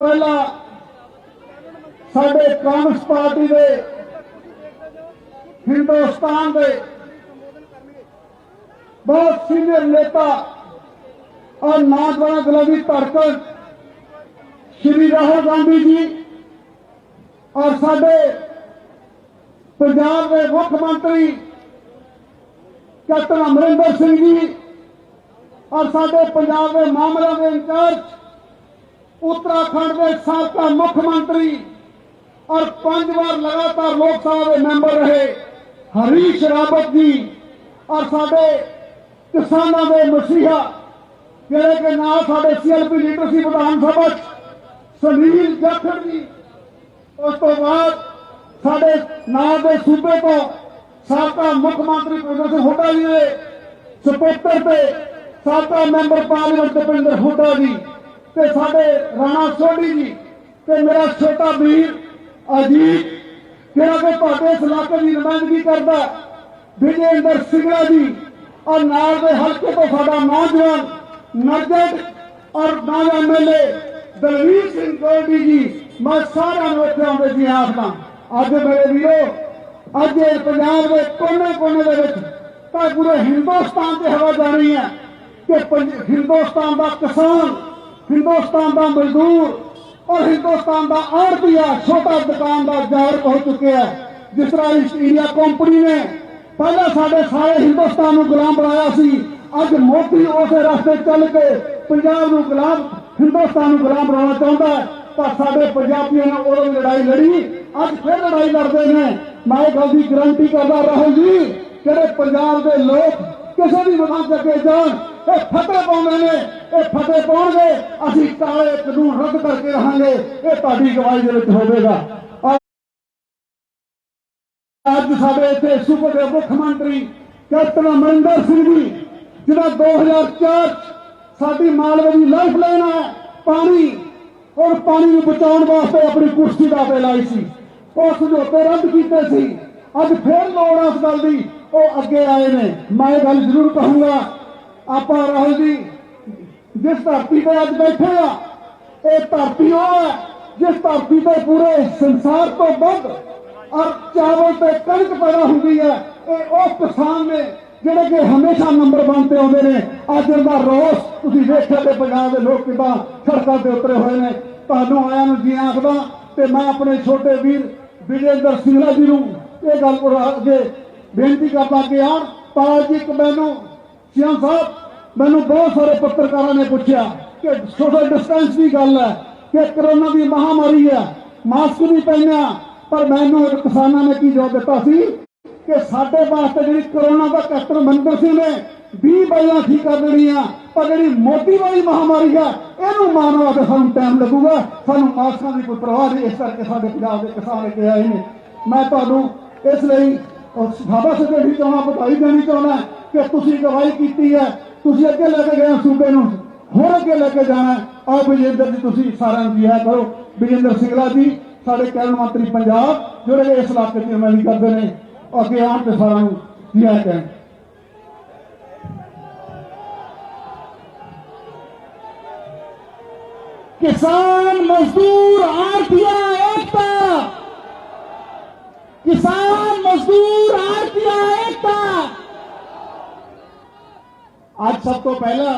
पहला साडे कांग्रेस पार्टी दे हिंदुस्तान दे बहुत सीनियर नेता और नौजवान गुलाबी धड़कन श्री राहुल गांधी जी और साडे पंजाब के मुख्यमंत्री कैप्टन अमरिंदर सिंह जी और साडे पंजाब के मामलों के इंचार्ज उत्तराखंड के साबका मुख्यमंत्री और 5 बार लगातार लोकसभा के मेंबर रहे हरीश रावत जी और साडे किसानों के मसीहा जिहड़े के नाल साडे CLP लीडरशिप विधानसभा सुनील जाखड़ जी, उस तो बाद साडे नाल दे सूबे तो साबका मुख्यमंत्री प्रभुंदर सिंह हुड्डा जी ने सपुत्र ते साबका मैंबर पार्लियामेंट दीपेंद्र हुड्डा जी ते साडे राणा सोढी जी ते मेरा छोटा वीर अजीत जिहड़ा कि तुहाडे इस इलाके की नुमाइंदगी करदा विजेंद्र सिंगला जी और नाल दे हल्के तो साडा नौजवान नरजट और नौजवान MLA दलवीर सिंह गोल्डी जी, मैं सारे उत्थे आउंदे जी आखदा अज मेरे वीरो अज पंजाब के कोने कोने दे विच तां पूरे हिंदुस्तान से हवा जानी है कि हिंदुस्तान का किसान, हिंदुस्तान का मजदूर और हिंदुस्तान का आड़तिया छोटा दुकानदार जागरूक हो चुके हैं। जिस तरह ईस्ट इंडिया कंपनी ने पहले साढ़े सारे हिंदुस्तान को गुलाम बनाया सी, अज मोदी उस रास्ते चल के पंजाब को गुलाम हिंदुस्तान को गुलाम बनाना चाहता है, पर साढ़े पंजाबियों ने उदों लड़ाई लड़ी, अज फिर लड़ाई लड़ते हैं। मैं गल की गारंटी करता राहुल जी, जेडे पंजाब के लोग किसी भी मैदान च अगे जान फतेह पाउंदे ने, फतेह पाउणगे, असीं काले कानून रद्द करके रहांगे, ये तुहाडी गवाही दे विच होवेगा। अज साडे इत्थे सूबे दे मुख्यमंत्री कैप्टन अमरिंदर सिंह जी जिन्हां 2004 साडी मालवे की लाइफ लाइन है पानी, और पानी को बचाने वास्ते अपनी कुर्सी दा पे लाई सी, वो समझौते रद्द कीते सी, अज फिर लोड़ इस गल की वो अगे आए ने। मैं गल जरूर कहूंगा आप राहुल जी जिस धरती पर अज बैठे आ, ये धरती वो है जिस धरती पर पूरे संसार तो बद और चावल से कणक पैदा होती है, ये उस किसान ने जिहड़े कि हमेशा नंबर 1 ते आउंदे ने। अज इहदा रोस तुसीं वेखिआ कि पंजाब के लोग किदां सड़कों ते उतरे हुए ने। तुहानूं आयां नूं जी आखदा ते मैं अपने छोटे वीर विजेंद्र सिंगला जी नूं ये गल अगे बेनती करदा कि यार पाल जी मैनूं सीएम साहब मैनूं बहुत सारे पत्रकारों ने पूछा कि सोशल डिस्टेंस की गल है कि कोरोना की महामारी है, मास्क नहीं पहनना, पर मैनूं किसानों ने की जवाब दिता सी कि साडे वास्ते जी कोरोना का कैप्टन अमरिंदर सिंह ने 20 बाइयां ठीक कर देनियां, पर जी मोदी वाली महामारी है इहनूं मारन वास्ते सानूं टाइम लगूगा, सानूं मास्कां की कोई परवाह नहीं। इस करके साडे पंजाब के किसान अगे आए ने। मैं तुहानूं इसलिए शाबाश देनी चाहना, बधाई देनी चाहना कि तुसीं गवाही की है, तुसीं अगे लेके गए सूबे नूं, होर अगे लेके जाना। आओ विजेंद्र जी तुसीं सारिआं जी है करो। विजेंद्र सिंगला जी साडे कैबिनेट मंत्री पंजाब जिहड़े इस इलाके की नुमाइंदगी करते हैं, अगे आउण ते सारिआं नूं जी आए कहण। किसान मजदूर आड़तिया एकता, किसान मजदूर आड़तिया एकता। आज सब तो पहला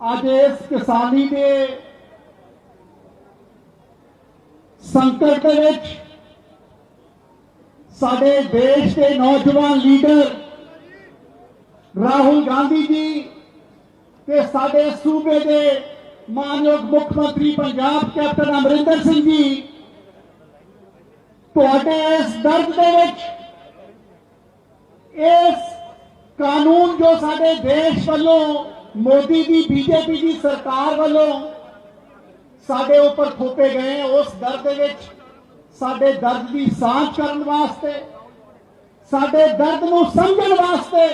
आज इस किसानी के संकट के विच साडे देश के नौजवान लीडर राहुल गांधी जी के साडे सूबे के मानयोग मुख्यमंत्री पंजाब कैप्टन अमरिंदर सिंह जी तुहाडे इस दर्द दे विच इस कानून जो साडे देश वालों मोदी की बीजेपी की सरकार वालों साडे ऊपर थोपे गए, उस दर्द दे विच साडे दर्द की सांझ करन वास्ते, साडे दर्द नूं समझण वास्ते,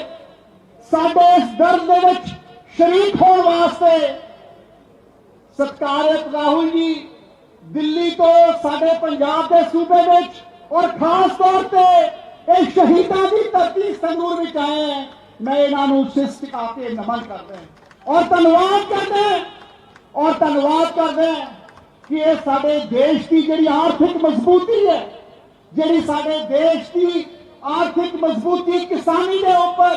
साडे इस दर्द दे विच शरीक होण वास्ते सत्कारत राहुल जी दिल्ली तो साडे पंजाब के सूबे विच और खास तौर पर शहीदों की धरती संगरूर विच आए हैं। मैं इन्हों शिष्ट टिका के नमन करते हैं और धन्यवाद करते हैं और धन्यवाद करते हैं कि ये साडे देश की जिहड़ी आर्थिक मजबूती है, जिहड़ी साडे देश की आर्थिक मजबूती किसानी के ऊपर,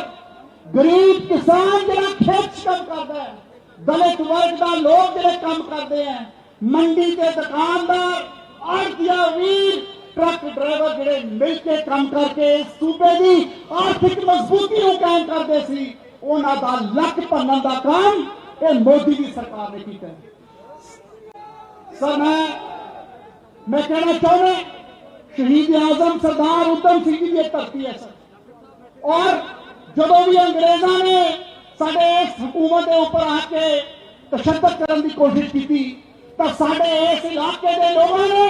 गरीब किसान जिहड़ा खेत काम करता है, दलित वर्ग का लोग जिहड़े काम करते हैं, मंडी के दुकानदार, आड़तिया वीर, ट्रक ड्राइवर जिहड़े मिल के काम करके सूबे की आर्थिक मजबूती को कायम करते सी, उन्हां दा लक भन्नण दा काम ये मोदी की सरकार ने किया। सर मैं कहना चाहूंगा शहीद आजम सरदार उधम सिंह जी की धरती है सर। और जो भी अंग्रेजों ने साडे इस हुकूमत के ऊपर आके तशद्दद करने की कोशिश की तो साडे इस इलाके के लोगों ने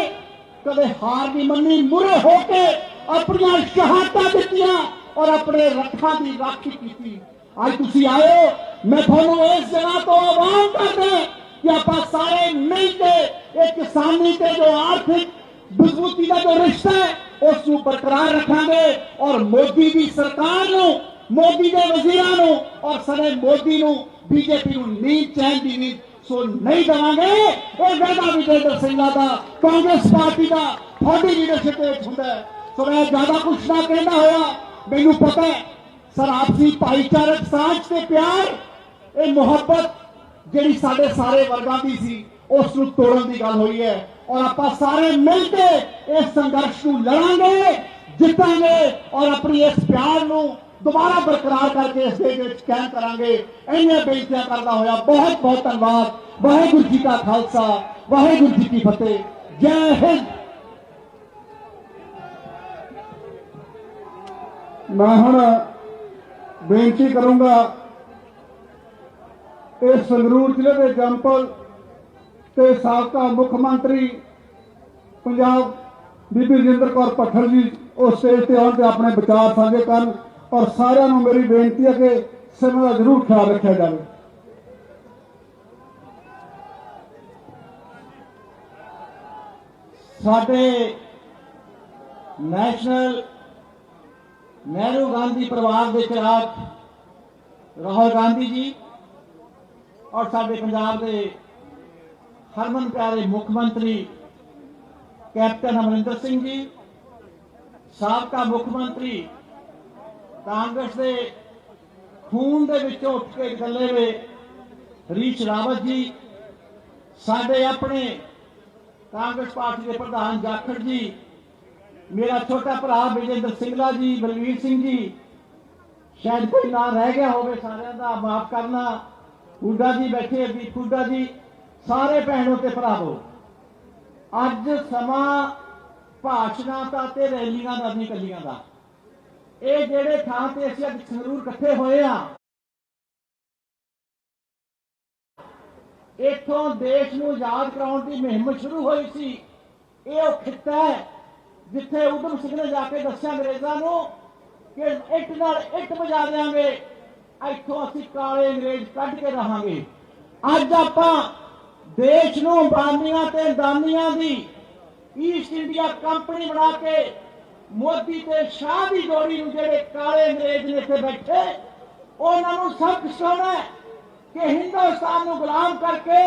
कदे हार नहीं मनी, मुरे होके अपनी शहादत दित्तियां और अपने रखा की राखी की। आज तुसी आए हो, मैं थानू इस जगह तो आह्वान करदा कि आप सारे मिलके एक किसानी के जो आर्थिक मजबूती का जो रिश्ता है उसको बरकरार रखांगे और मोदी की सरकार नू, मोदी के वजीरां नू और सने मोदी नू, बीजेपी नू नींद चैन की नींद सो नहीं देवांगे। और वादा विजेंद्र सिंह का, कांग्रेस पार्टी का थोड़ी लीडरशिप होंदा है। सो मैं ज्यादा कुछ ना कहना होया, मैनू पता है सर आपसी भाईचारक सांझ ते प्यार, ये मुहब्बत जिहड़ी साडे सारे वर्गां दी सी उस नूं तोड़न दी गल होई है। और आपां सारे मिलके इस संघर्ष नूं लड़ांगे, जितांगे और अपनी इस प्यार नूं दोबारा बरकरार करके इस देश विच कायम करांगे। इन्नियां बेनतियां करदा होया बहुत बहुत धन्नवाद। वाहिगुरू जी का खालसा, वाहिगुरू जी की फतेह। जय हिंद। मैं हुण बेनती करूंगा इस संगरूर जिले के जंपल ते साबका मुख्यमंत्री पंजाब बीबी रजिंदर कौर भट्टर जी उस स्टेज से आने अपने विचार साझे करन और सारिਆਂ ਨੂੰ मेरी बेनती है कि समय का जरूर ख्याल रखा जाए। साडे नेशनल नेहरू गांधी परिवार के खिलाफ राहुल गांधी जी और साडे पंजाब के हरमन प्यारे मुख्यमंत्री कैप्टन अमरिंदर सिंह जी, साबका मुख्यमंत्री कांग्रेस के खून के विचों उठ के निकले हुए हरीश रावत जी, साडे अपने कांग्रेस पार्टी के प्रधान जाखड़ जी, मेरा छोटा भरा विजेंद्र सिंगला जी, बलवीर सिंह जी, शायद कोई ना रह गया होवे, सारे का माफ करना, हुड्डा जी बैठे, अजीत हुड्डा जी, सारे भैनों ते भरावो, अज समा भाषणां दा ते रैलियां दा नहीं कलियां दा। ये जेड़े थां ते असीं अज संगरूर इकट्ठे होए आ, इत्थों देश नूं आजाद कराउण दी मुहिम शुरू हुई सी। ये खित्ता है जिथे उधम सिंह ने जाके दस्सिया अंग्रेजों को कि इट नाल इट बजा देंगे, इत्थों असीं काले अंग्रेज कढ के रहांगे। अज आपां देश नूं अंबानियां ते अडानियां दी ईस्ट इंडिया कंपनी बना के मोदी ते शाह की जोड़ी नूं जिहड़े काले अंग्रेज ने इत्थे बैठे उन्हां नूं सबक सिखाउणा है कि हिंदुस्तान नूं गुलाम करके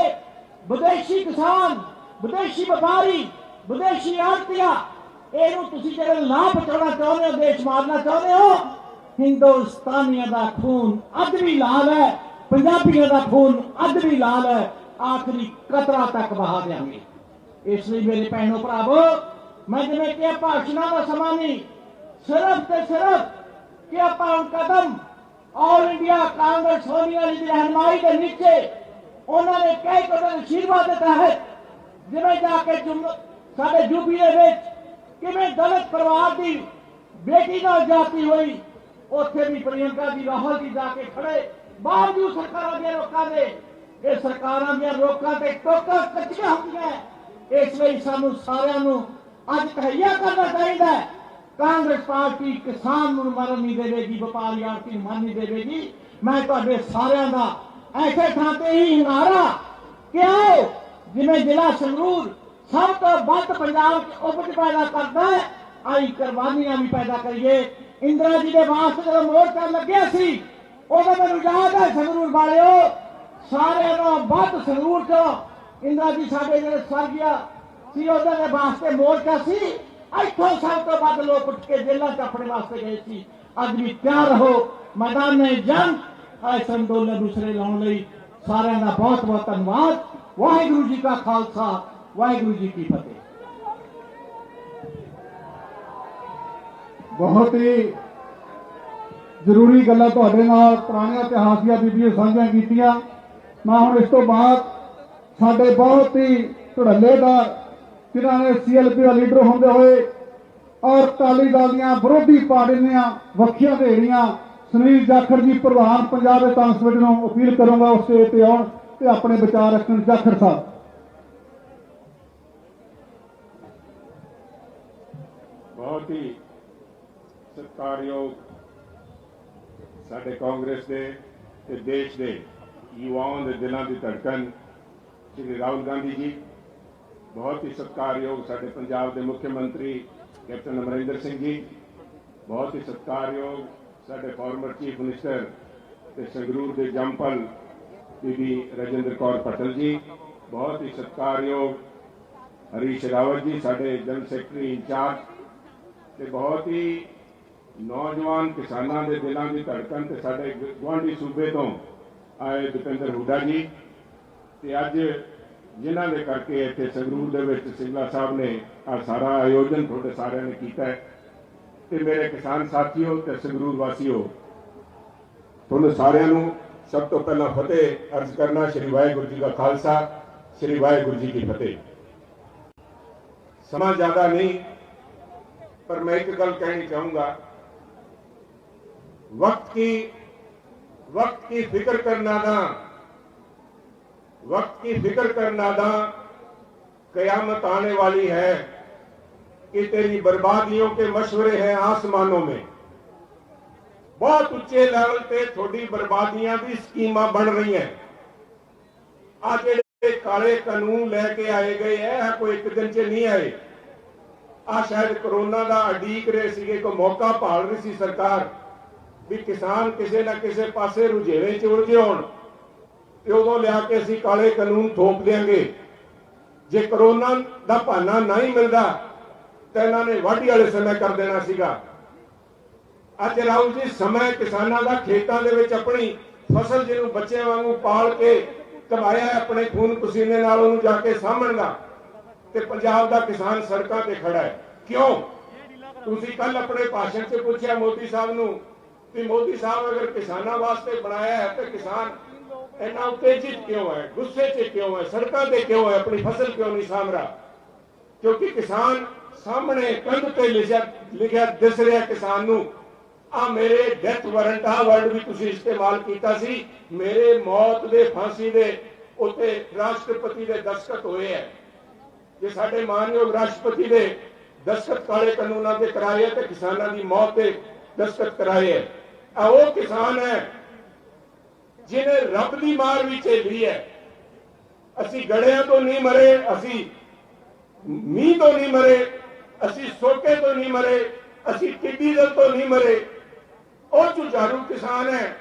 विदेशी किसान, विदेशी व्यापारी, विदेशी आड़तिया ਇਹਨੂੰ ਤੁਸੀਂ ਜਿਹੜੇ ਲਾਭ ਪਹੁੰਚਾਉਣਾ ਚਾਹੁੰਦੇ ਹੋ, ਦੇਸ਼ ਮਾਰਨਾ ਚਾਹੁੰਦੇ ਹੋ, ਹਿੰਦੁਸਤਾਨੀਆਂ ਦਾ ਖੂਨ ਅੱਜ ਵੀ ਲਾਲ ਹੈ, ਪੰਜਾਬੀਆਂ ਦਾ ਖੂਨ ਅੱਜ ਵੀ ਲਾਲ ਹੈ, ਆਖਰੀ ਕਤਰਾ ਤੱਕ ਬਹਾ ਦੇਵਾਂਗੇ। ਇਸ ਲਈ ਮੇਰੇ ਭੈਣੋ ਭਰਾਵੋ, ਮੈਂ ਜਿਵੇਂ ਕਿ ਭਾਸ਼ਣਾਂ ਦਾ ਸਮਾਂ ਨਹੀਂ, ਸਿਰਫ ਤੇ ਸਿਰਫ ਕਿ ਆਪਾਂ ਹੁਣ ਕਦਮ ਆਲ ਇੰਡੀਆ ਕਾਂਗਰਸ ਸੋਨੀਆ ਜੀ ਦੀ ਰਹਿਨਮਾਈ ਦੇ ਨੀਚੇ ਉਹਨਾਂ ਨੇ ਕਈ ਕਦਮ ਅਸ਼ੀਰਵਾਦ ਦੇ ਤਹਿਤ ਜਿਵੇਂ ਜਾ ਕੇ ਸਾਡੇ ਯੂਪੀ ਦੇ ਵਿੱਚ किवें दलित परिवार की बेटी नाल जाती हुई, उत्थे भी प्रियंका जी राहुल जी जाके खड़े, बावजूद सरकारां दे रोकां दे, ये सरकारां दी रोकां ते टोकां कच्चियां होंदियां। इसलिए सानू सारिआं नू अज तहैया करना चाहिए। कांग्रेस पार्टी किसान नू मरन नहीं देवेगी, व्यापारी आड़ती नू मरन नहीं देवेगी। मैं तुहाडे सारिआं दा ऐसे थां ते ही हंगारा कि आओ जिवें जिला संगरूर सब तो वध पंजाब उपज पैदा करता है, आई कुर्बानियां भी पैदा करिए। इंदिरा जी के वास्ते जो मोर्चा लग्या सी, उदों मैनूं याद है संगरूर वालिओ सारे बहुत संगरूर चो इंदिरा जी साडे जिहड़े स्वर्गीय सी उहदे वास्ते मोर्चा सी इत्थों सब तो वध लोग उठ के जेलों च अपने वास्ते गए सी। अज भी तैयार रहो मैदान जंग इस अंदोलन नूं सिरे लाउण लई सारिआं दा बहुत बहुत धन्नवाद। वाहिगुरू जी का खालसा वाहिगुरू जी की फतेह। बहुत ही जरूरी गल्लां तुहाडे नाल पुराणियां इतिहास ਦੀਆਂ ਬੀਬੀਆਂ ਸਾਂਝੀਆਂ ਕੀਤੀਆਂ। मैं हुण इस तो बाद साडे बहुत ही धड़ल्लेदार जिन्हां ने CLP का लीडर होंदे होए और अकाली दल दीआं विरोधी पार्टी दीआं वखियां देड़ियां सुनील जाखड़ जी प्रधान पंजाब दे कांग्रेस कमेटी नूं अपील करूंगा उस स्टेज ते आउण ते अपने विचार रखण। जाखड़ साहब बहुत ही सत्कारयोग साडे कांग्रेस दे ते देश दे युवाओं के दिलों की धड़कन श्री राहुल गांधी जी, बहुत ही सत्कारयोग साडे पंजाब के मुख्यमंत्री कैप्टन अमरिंदर सिंह जी, बहुत ही सत्कारयोग साडे फॉर्मर चीफ मिनिस्टर ते संगरूर के जंपल बीबी राजेंद्र कौर पटेल जी, बहुत ही सत्कारयोग हरीश रावत जी साडे जनरल सैकटरी इंचार्ज, ते बहुत ही नौजवान किसानों के दिलों की धड़कन ते साडे गुआढ़ी सूबे तो आए दीपेंद्र हुड्डा जी, ते अज जिन्हां दे करके इत्थे संगरूर दे विच सिंगला साहब ने आ सारा आयोजन तुहाडे सारिआं ने कीता है। ते मेरे किसान साथियों ते संगरूर वासियों, तुहानूं सारिआं नूं सब तो पहला फतेह अर्ज करना श्री वाहिगुरू जी का खालसा श्री वाहिगुरू जी की फतेह। समा ज्यादा नहीं, पर मैं एक गल कहनी चाहूंगा, वक्त की फिक्र करना ना, वक्त की फिक्र करना ना, कयामत आने वाली है कि तेरी बर्बादियों के मशवरे हैं आसमानों में। बहुत उच्चे लेवल पे थोड़ी बर्बादियां भी स्कीमां बन रही हैं। आज जेडे काले कानून लेके आए गए है कोई एक दिन च नहीं आए। आ शायद कोरोना का अडीक रहे सी, कोई मौका भाल रही सी सरकार भी किसान किसी ना किसी पासे रुझेवे च उलझे होण, उदों लिया के असीं काले कानून थोप देंगे। जे कोरोना का बहाना नहीं मिलता तो इन्होंने वाढी वाले समय कर देना सीगा। अज राहुल जी समय किसानों का खेतों के विच अपनी फसल जिन्होंने बच्चों वांगू पाल के कमाया है अपने खून पसीने नाल उहनूं जाके सामभण दा, ते पंजाब का किसान सड़कों पर खड़ा है। क्यों? तुसीं कल अपने भाषण च पूछा मोदी साहब नूं कि मोदी साहब अगर किसानों वास्ते बनाया है तो किसान इन्ना उत्तेजित क्यों है, गुस्से च क्यों है, सड़कों पर क्यों है, अपनी फसल क्यों नहीं साम रहा? क्योंकि किसान सामने कंध पे लिखा दिस रहा किसान नूं आ मेरे डेथ वारंट आ वर्ड भी तुसीं इस्तेमाल कीता सी, मेरे मौत दे फांसी दे उत्ते राष्ट्रपति दे दस्तखत होए है। जे साडे मानयोग राष्ट्रपति दे दस्तखत काले कानूनों के कराए है तो किसानों की मौत के दस्तखत कराए है। वो किसान है जिन्हें रब की मार भी झेली है। असी गड़िया तो नहीं मरे, असी मीह तो नहीं मरे, असी सोके तो नहीं मरे, असी टिड्डी दल तो नहीं मरे। और जुझारू किसान है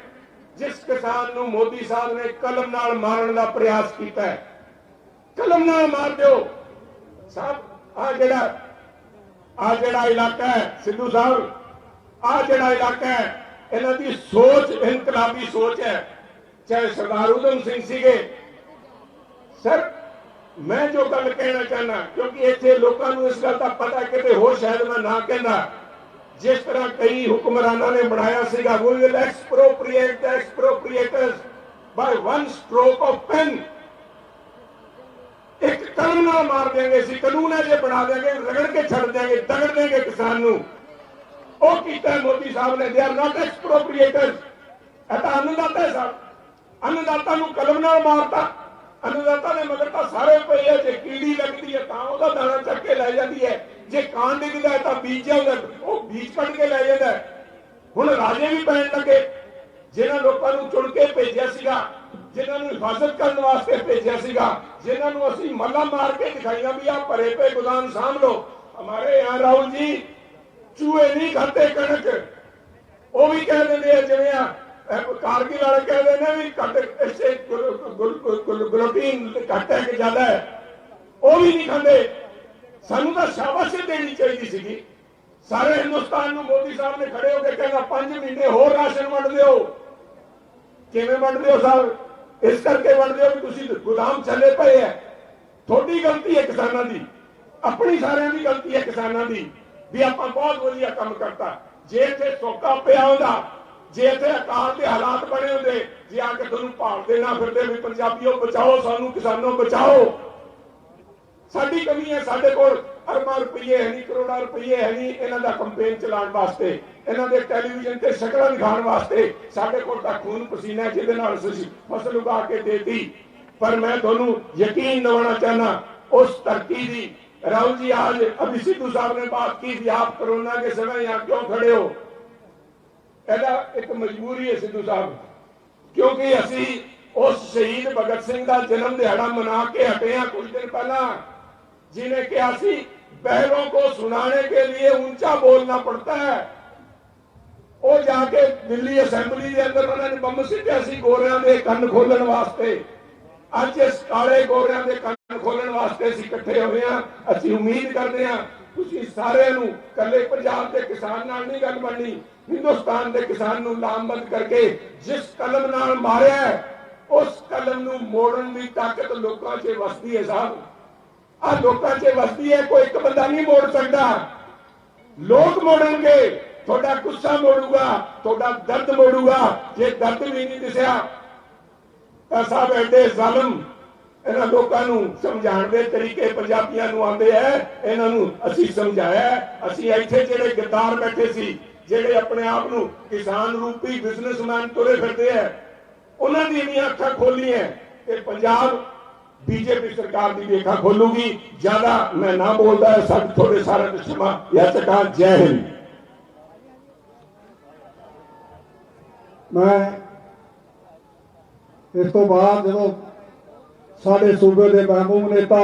जिस किसान नूं मोदी साहब ने कलम नाल मारन का प्रयास किया है। कलम नाल मार दो साहब। आ जिहड़ा इलाका है सिद्धू साहब, आ जिहड़ा इलाका है इन्हां दी सोच इनकलाबी सोच है। चाहे सरदार उधम सिंह सीगे सर, मैं जो गल कहना चाहना क्योंकि इत्थे लोकां नूं इस गल दा पता किते होर शायद मैं ना कहना, जिस तरह कई हुक्मरानों ने बनाया सीगा, we will expropriate the expropriators by one stroke of pen. एक कलम नाल मार देंगे, सी कानून है जे बना देंगे, रगड़ के छड़ देंगे, दगड़ देंगे किसान नूं। ओ कीता है मोदी साहब ने। They are not expropriators. ऐसा अन्नदाता है साहब, अन्नदाता नूं कलम नाल मारता। अन्नदाता ने मगर तो सारे पई है, जे कीड़ी लगती है तां ओहदा दाना चक के लै जाती है, जे कान डिगदा है तां बीज वो बीज कट के लै जांदा है। हुण राजे भी पैण लगे जिन्हां लोकां नूं चुन के भेजिया सीगा, जिन्हां नूं हिफाजत करने वास्ते भेजिया सीगा, जिन्हां नूं असीं मल्ला मार के दिखाइया भी आ भरे पे गोदाम साम लो। हमारे यहाँ राहुल जी चूहे नहीं खाते कणक, वो भी कह देंगे जिवें कारगिल वाले कहते हैं भी घट इससे ग्लूटीन घट है कि ज्यादा है, वो भी नहीं खाते। सानू तो शाबाशी देनी चाहिए सी। सारे हिंदुस्तान में मोदी साहब ने खड़े होकर कहना 5 महीने होर राशन वंड दो। किवें वंड दो साहब? इस करके वंड दो कि तुसीं गोदाम चले पे है। थोड़ी गलती है किसानों की, अपनी सारिਆਂ की गलती है किसानों की भी आप बहुत वधिया काम करता। जे इत्थे सोका पिया होंदा, जे इत्थे अकाल के हालात बने होंदे, जे आके तुहानूं भाल देना फिरदे भी पंजाबीओ बचाओ सानू, किसानों बचाओ। साडी कमी है, साडे कोल अरबां रुपये है नहीं, करोड़ां रुपये है नहीं इन्हां दा कंपेन चलाउण वास्ते, इन्हां दे टैलीविजन ते शकलां दिखाउण वास्ते। साडे कोल तां खून पसीना है जिहदे नाल असीं फसल उगा के देती। पर मैं तुहानूं यकीन दिवाना चाहना उस धरती दी। राहुल जी आज अभी सिद्धू साहब ने बात की कि आप कोरोना के समय यहाँ क्यों खड़े हो? ऐसा एक मजबूरी है सिद्धू साहब, क्योंकि असी उस शहीद भगत सिंह का जन्म दिहाड़ा मना के हटे हैं कुछ दिन पहला, जिन्हें कहा सी बहरों को सुनाने के लिए ऊंचा बोलना पड़ता है। वो जाके दिल्ली असेंबली के अंदर उन्होंने बंब सिੱਟਿਆ सी गोरियां के ਕੰਨ खोलने वास्ते। ਅੱਜ इस काले गोरियां के ਕੰਨ खोलने वास्ते ਅਸੀਂ ਇਕੱਠੇ ਹੋਏ ਹਾਂ। ਅਸੀਂ उम्मीद करते हैं ਤੁਸੀਂ ਸਾਰਿਆਂ ਨੂੰ ਕੱਲੇ ਪੰਜਾਬ ਦੇ ਕਿਸਾਨ ਨਾਲ ਨਹੀਂ ਗੱਲ ਬਣਨੀ, हिंदुस्तान के किसान ਨੂੰ ਲਾਮਬੰਦ करके जिस कलम नाल मारिया उस कलम ਨੂੰ मोड़न की ताकत लोगों 'ਚ वसदी है साहब। आ लोगों 'ਚ वसदी है, कोई एक बंदा नहीं मोड़ सकता। लोग मोड़नगे, थोड़ा गुस्सा मोड़ूगा, थोड़ा दर्द मोड़ूगा। जे दर्द भी नहीं दिसया ਤਾਂ साहब एडे ਜ਼ਾਲਮ इन्हां लोगों ਨੂੰ ਸਮਝਾਉਣ ਦੇ ਤਰੀਕੇ ਪੰਜਾਬੀਆਂ ਨੂੰ ਆਉਂਦੇ ਹੈ। ਇਹਨਾਂ ਨੂੰ ਅਸੀਂ ਸਮਝਾਇਆ। ਅਸੀਂ ਇੱਥੇ ਜਿਹੜੇ ਗੱਦਾਰ ਬੈਠੇ ਸੀ, ਜਿਹੜੇ ਆਪਣੇ ਆਪ ਨੂੰ किसान रूपी बिजनेसमैन तुरे फिरते हैं, उन्होंने दी अखा खोली है। ये पंजाब बीजेपी सरकार की भी अखा खोलूगी। ज्यादा मैं ना बोलता है, सब थोड़े सारे क्षमा याचका। जय हिंद। मैं इस तो बाद जो साडे सूबे के महबूब नेता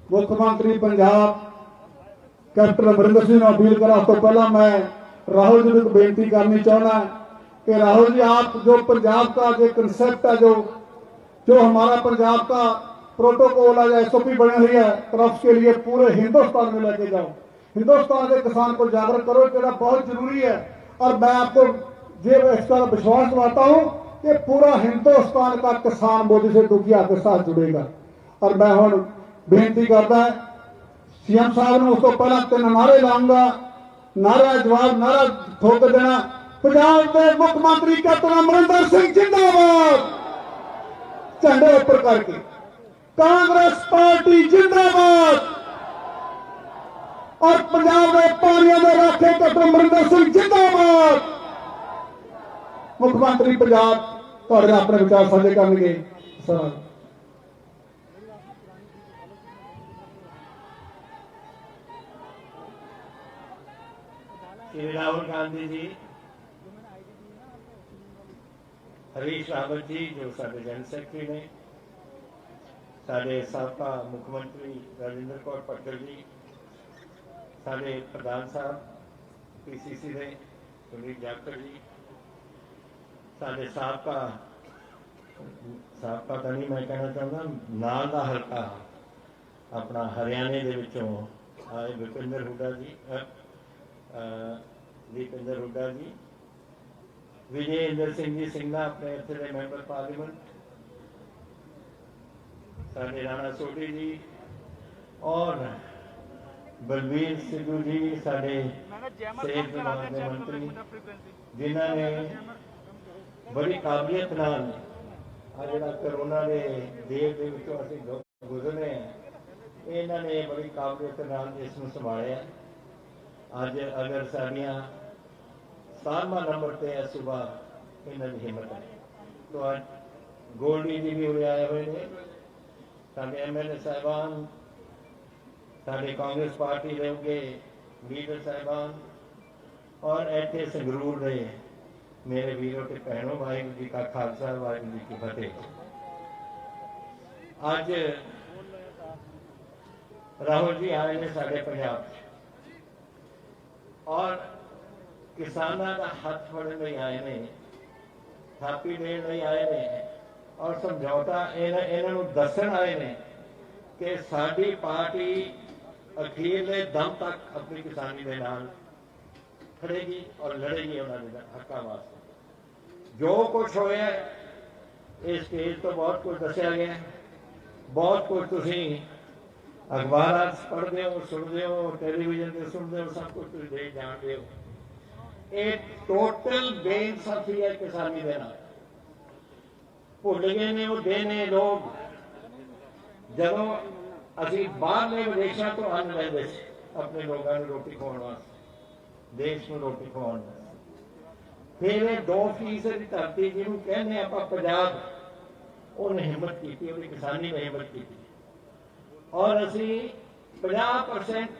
मुख्यमंत्री पंजाब कैप्टन अमरिंदर सिंह अपील करा, तो पहला मैं राहुल जी को बेनती करनी चाहना कि राहुल जी आप जो पंजाब का जो कंसेप्ट है, जो हमारा पंजाब का प्रोटोकॉल है या SOP बनी हुई है, क्रॉप्स के लिए पूरे हिंदुस्तान में लेके जाओ। हिंदुस्तान के किसान को जागरूक करो, जो बहुत जरूरी है। और मैं आपको ये इसका विश्वास दिलाता हूँ कि पूरा हिंदुस्तान का किसान मोदी से दुखिया के साथ जुड़ेगा। और मैं हुण बेनती करता CM साहब ने उस तो पहला 3 नारे लाऊंगा, नारा जवाब नारा ठोक देना। पंजाब के मुख्यमंत्री कैप्टन अमरिंदर सिंह जिंदाबाद, झंडे ऊपर करके। कांग्रेस पार्टी जिंदाबाद। और पंजाब के पानियों के राखे कैप्टन अमरिंदर सिंह जिंदाबाद। मुख्यमंत्री पंजाब थोड़े अपने विचार साझे करेंगे। सर श्री राहुल गांधी जी, हरीश रावत जी जो साडे जनरल सैकटरी ने, साडे साबका मुख्यमंत्री राजेंद्र कौर पटेल जी, साडे प्रधान साहब PCC ने सुनील जाखड़ जी, साडे साबका तो नहीं मैं कहना चाहूँगा, नाल दा हल्का अपना हरियाणे दे विचों आए विपिंदर हुड्डा जी, दीपेंद्र हुड्डा जी, विजय इंदर सिंह जी सिंघा अपने इत्थे दे मैंबर पार्लीमेंट, साडे राणा सोढी जी और बलबीर सिद्धू जी साडे सेहत विभाग के मंत्री, जिन्होंने बड़ी काबिलियत नाल जिहड़ा कोरोना के देर दे विचों असीं गुजरने हैं, इन्होंने बड़ी काबिलियत नाल इसनूं संभालिया। अज अगर साडियां 17वां नंबर पे है सुबह इन्हां दी हिम्मत है। तो अज गोल्डी जी भी उरे आए हुए ने, साडे MLA साहिबान, साडे कांग्रेस पार्टी के लीडर साहिबान और इत्थे संगरूर दे मेरे वीरों के भैनों, वाहिगुरू जी का खालसा वाहिगुरू जी की फतेह। अज राहुल जी आए ने साडे पंजाब और किसानों का हथ फड़न ਲਈ आए ने, थापी देण ਲਈ आए ने और समझौता ਇਹਨਾਂ ਨੂੰ ਦੱਸਣ आए ने कि साडी पार्टी अखीरले दम तक अपनी किसानी के नाल खड़ेगी और लड़ेगी उन्होंने हकों वास्ते। जो कुछ होया इस स्टेज तो बहुत कुछ दसिया गया, बहुत कुछ तुसीं अखबार पढ़ते हो, सुनते हो, टेलीविजन से सुनते हो, सब कुछ तुसीं देख जानते हो। ये टोटल बेइंसाफी है किसानी के नाल। भुल गए ने वो देने लोग जदों असीं बाहरले विदेशों तो अन्न लैंदे सी अपने लोगों को रोटी खवाउण वास्ते, देश को रोटी खवाउण वास्ते। फिर 2% की धरती जिन्होंने कहने आपां पंजाब, उन्हें हिम्मत की, उन्हें किसानी ने हिम्मत की और असी 50%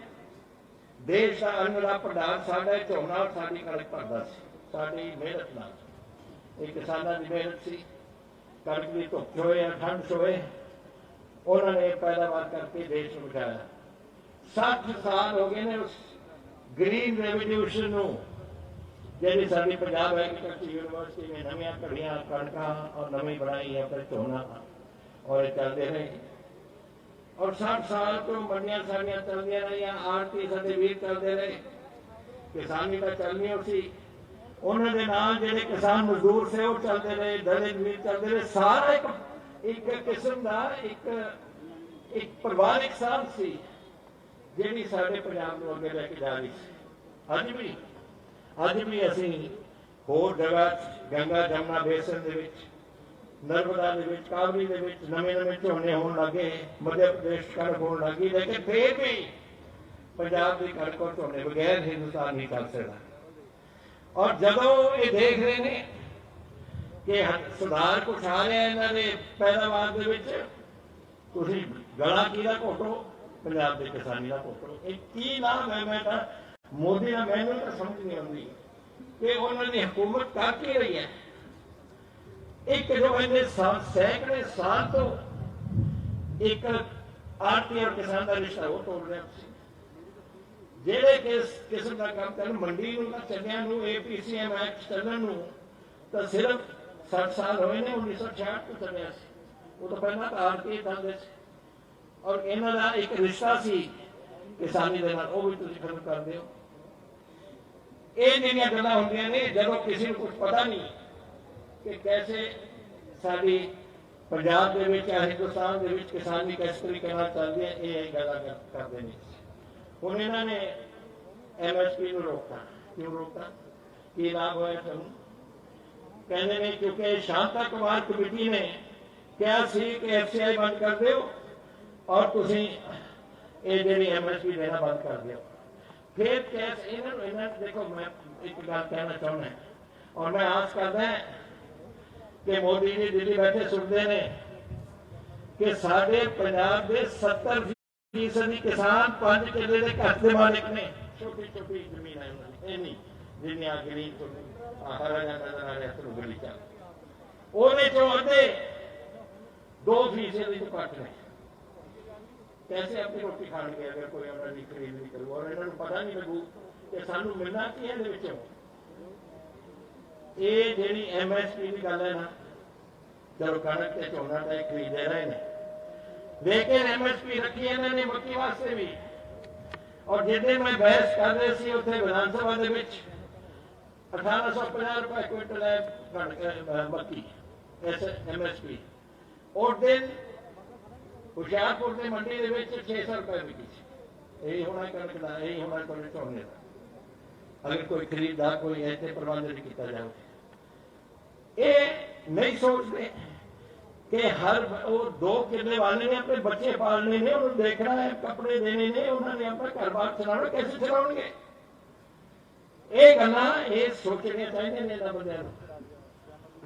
देश का अन्न का भंडार साडा झोना और साडी कणक भरदा सी, साडी मेहनत नाल। ये किसानां दी मेहनत सी। कणक की धुप होए या ठंड होए, उन्होंने पैदावार करके देश को बचाया। 60 साल हो गए ने उस ग्रीन रेवोल्यूशन नूं, जिहड़ी साडी पंजाब एग्रीकल्चर यूनिवर्सिटी ने नवीं घड़ियां कणकां और नवीं बनाई अपने झोना और ये चलते रहे। और 60 साल तो मंडियां साड़ियां चलदियां रहियां, आड़ती साडे वीर चलते रहे, किसानी का चलनी सी। उन्होंने नाल जिहड़े किसान मजदूर से वो चलते रहे, दलित वीर चलते रहे। सारा एक किस्म का एक परिवारिक साथ सी जिहड़ी साडे पंजाब नूं अगे लैके जा रही सी। अज भी असीं होर जगह गंगा जमुना बेसन दे विच, नर्मदा दे विच, कावरी दे विच नवे झोने होण लगे, मध्य प्रदेश कणक होण लगी, लेकिन फिर भी पंजाब की कणक और झोने बगैर हिंदुस्तान नहीं चल सकता। और जदों ये देख रहे ने कि सुधार कुछ आ रहा है इन्होंने पैदावार के विच, तुसीं गला किहदा घोटो, पंजाब के किसानी का घोटो। एक की नाम है, मैं तो मोदी का मैनू तो समझ नहीं आती कि उन्होंने हुकूमत कर की रही है। एक जो इन्हें सैकड़े साल तो एक आड़ती और किसान का रिश्ता वो तोड़ रहा जेड़े किस्म का काम कर मंडी चलिया APCM एक्ट चलन तो सिर्फ 60 साल हुए ने। 1966 को चलिया, वो तो पहला तो आड़ती चलते और इन्हों का एक रिश्ता सी किसानी के नाल, वो भी तुसीं खत्म कर दिओ। ये जिहड़ियां गल्लां होंदियां ने जदों किसी को कुछ पता नहीं कि कैसे साडी पंजाब दे विच या हिंदुस्तान दे विच किसानी किस तरीके नाल चलदी है, ये गल्लां करदे ने। हुण इन्हां ने MSP नूं रोकता, क्यों रोकता, की लाभ होया तुहानूं? कहंदे ने क्योंकि शांता कुमार कमेटी ने कहा सी कि FCI बंद कर दिओ और तुसीं ये जिहड़ी MSP देना बंद कर दिओ। फिर कैसे इन्होंने देखो, मैं एक गल कहना चाहना और मैं आस करता है कि मोदी जी दिल्ली बैठे सुनते हैं कि साढ़े पंजाब के 70% किसान 5 किले के घर के मालिक ने। छोटी छोटी जमीन है उन्होंने, जिन्हें गरीब हरा जा नजर आ रहा गलीचा, उन्हें चो अद्धे 2% तो घट ने। कैसे अपनी रोटी खाएंगे अगर कोई उन्होंने खरीद नहीं करू और इन्होंने पता नहीं लगू कि सानू मिलना की है। ये जी MSP की गल है ना, चलो कणक के झोना तो खरीदे रहे हैं, लेकिन MSP रखी इन्होंने मक्की वास्ते भी। और जिन्हें मैं बहस कर रहे थे उत्थे विधानसभा के 1850 रुपए क्विंटल है मक्की MSP। उस दिन हुशियारपुर की मंडी के 600 रुपए बिकी। यही होना कणक का, यही होना थोड़े झोने का, अगर कोई खरीददार कोई ऐसे प्रबंध नहीं किया जाए। ये नहीं सोचते कि हर वो 2 किले वाले ने अपने बच्चे पालने ने, उन्होंने देखना है, कपड़े देने ने, उन्होंने अपना घर बार चलाना, कैसे चलाओगे? ये गल्लां ये सोचनियां चाहिए ने इन्हां बंदियां नूं।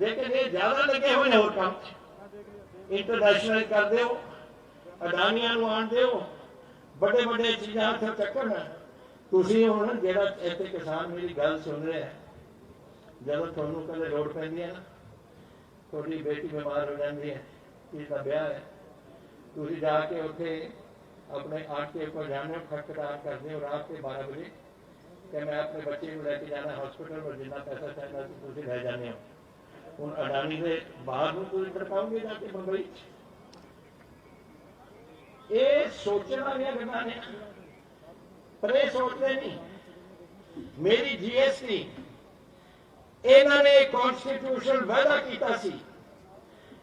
लेकिन ये ज्यादा लगे हुए होर काम इंटरनेशनल कर दो, अडानियां नूं आण दो, बड़े बड़े चीज़ां उत्थे चक्कन। तुसीं हुण जिहड़ा इत्थे किसान मेरी गल सुन रहा है, जदों तुहानूं कदे लोड़ पैंदी है ना, थोड़ी बेटी बीमार हो जाती है, किसी का ब्याह है, तुसीं जाके उत्थे अपने आटे को जाने खटखटाट करते हो रात के 12 बजे कि मैं अपने बच्चे को लेके जाना हॉस्पिटल में, जितना पैसा चाहना तुम लै जाने हो। ਹੁਣ अडानी के बाहर में तुम खड़काओगे जाके मुंबई। ये सोचने वाली गल्लां ने, पर ये सोचते नहीं। मेरी GST इन्होंने कॉन्स्टिट्यूशन वादा किया सी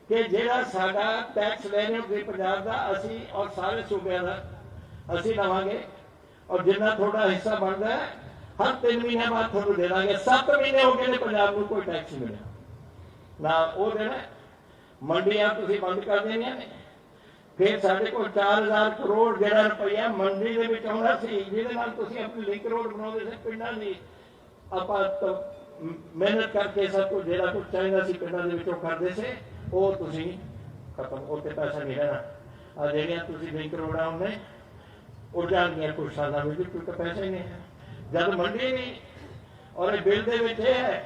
कि जिहड़ा साडा टैक्स रेवेन्यू पंजाब दा असी और सारे सूबे दा असी लवांगे, और जिन्ना थोड़ा हिस्सा बनता है हर 3 महीने बाद थोड़ा दे देंगे। 7 महीने हो गए पंजाब को कोई टैक्स नहीं मिला ना वो देना। मंडियां तुसीं बंद कर देनियां ने, फिर साडे कोल 4000 करोड़ जिहड़ा रुपया मंडी दे विच आउंदा सी, जिहदे नाल तुसीं अपनी लिंक रोड बनाउंदे सी पिंडां दी, आपां मेहनत करके सब कुछ जिहड़ा कुछ चाहीदा सी पिंडां दे विचों करदे से, वो तुसीं खत्म, उत्ते पैसा नहीं रहना। आ जिहड़ियां तुसीं लिंक रोडां आउंदे उड़ जाणगीआं कुछ सालां विच, क्योंकि पैसा ही नहीं है। जब मंडी नहीं, और बिल दे विच यह है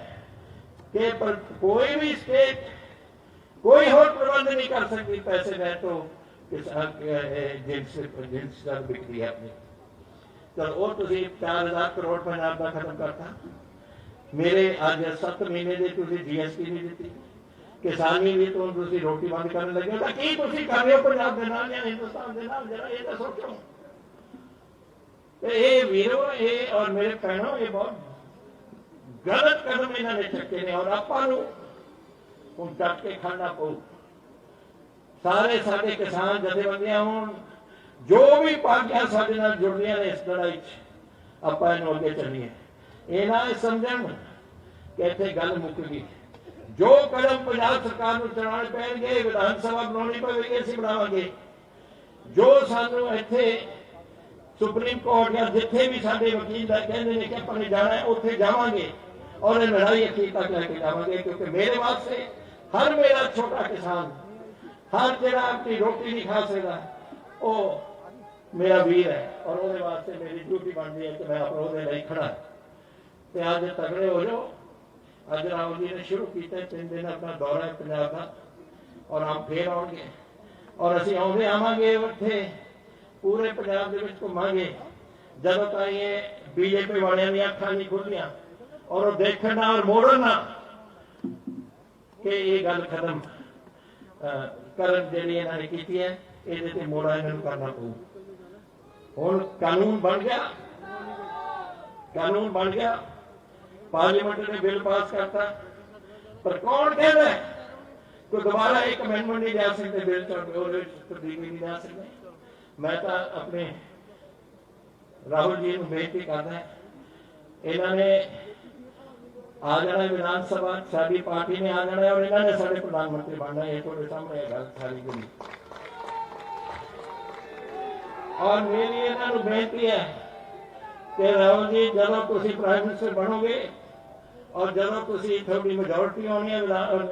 कि पर कोई भी स्टेट कोई होर प्रबंध नहीं कर सकती पैसे में, तो जिन्स बिकती है अपनी। चलो वो तुसीं 4000 करोड़ पंजाब का खत्म करता। मेरे अज 7 महीने की तुसीं GST नहीं दी, किसानी भी तो तुसीं रोटी बंद करने लगे हो। की तुसीं कर रहे हो पंजाब के नाल या हिंदुस्तान के नाल, जरा ये तो सोचो। ये वीरो ये और मेरे भैनों, ये बहुत गलत कदम इन्होंने चुके ने, और आपां नूं हुण डट के खड़ना पऊ। सारे साडे किसान जथेबंदियां होण, जो भी पार्टियां साडे नाल जुड़दियां ने इस लड़ाई च, आपां इहनूं अगे चलीए। ये ना समझण कि इत्थे गल मुक गई। जो कदम पंजाब सरकार नूं चलाउणे पैणगे, विधान सभा बनाउणी पवेगी, असीं बनावांगे। जो सानूं इत्थे सुप्रीम कोर्ट या जिथे भी साडे वकील कहते हैं कि अपने जाना है, उत्थे जावांगे और ये लड़ाई अखीर तक लेके जावांगे। क्योंकि मेरे वास्ते हर मेरा छोटा किसान, हर जिहड़ा अपनी रोटी नहीं खा सकता, वो मेरा वीर है, और वो वास्ते मेरी ड्यूटी बनती है कि मैं अपने ਉਹਦੇ ਲਈ खड़ा। तो अज तगड़े हो जाओ। अज राहुल जी ने शुरू किया 3 दिन अपना दौरा है पंजाब का, और हम फिर आउणगे, और असीं आउंदे आवांगे उत्थे पूरे पंजाब दे विच घुमांगे जदों तक ये बीजेपी वालियां दी अखां नहीं खुलदियां, और वो देखना और मोड़ना कि ये गल खत्म करन जिहड़ी इन्हां ने कीती है, इहदे ते मोड़ा इन्हां नूं करना पऊ। हुण कानून बन गया, कानून बन गया, पार्लीमेंट ने बिल पास करता, पर कौन कहता है कि दोबारा एक अमेंडमेंट नहीं ला सकते बिल तब्दीली नहीं ला सकते। मैं तो अपने राहुल जी को बेनती करना, इन्होंने आ जाना विधान सभा, साडी पार्टी ने आ जाना, और इन्होंने साडे प्रधानमंत्री बनना। ये थोड़े सामने गल सारी गई। और मेरी इन्होंने बेनती है कि राहुल जी जदों तुसीं प्राइम मिनिस्टर बनोगे, और जदों तुसीं थोड़ी मेजोरिटी आनी है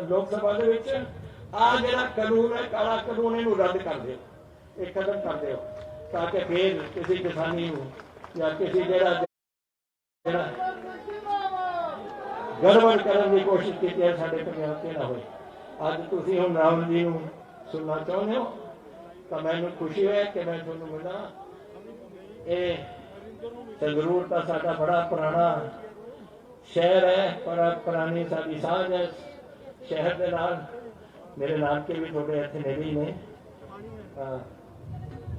लोक सभा दे विच, आ जिहड़ा कानून है काला कानून, इहनूं रद्द कर दिओ, ये खत्म कर दिओ, ताकि फिर किसी किसानी या किसी जिहड़ा गड़बड़ करने की कोशिश की है साडे पंजाब ते ना होए। अज तुसीं हुण राहुल जी नूं सुनना चाहुंदे हो, तो मैनूं खुशी है कि मैं तुहानूं मिला। ये संगरूर का साडा बड़ा पुराना शहर है, बड़ा पुरानी साडी साझ है शहर के नाल। मेरे नानके भी थोड़े इत्थे नेड़े ही ने,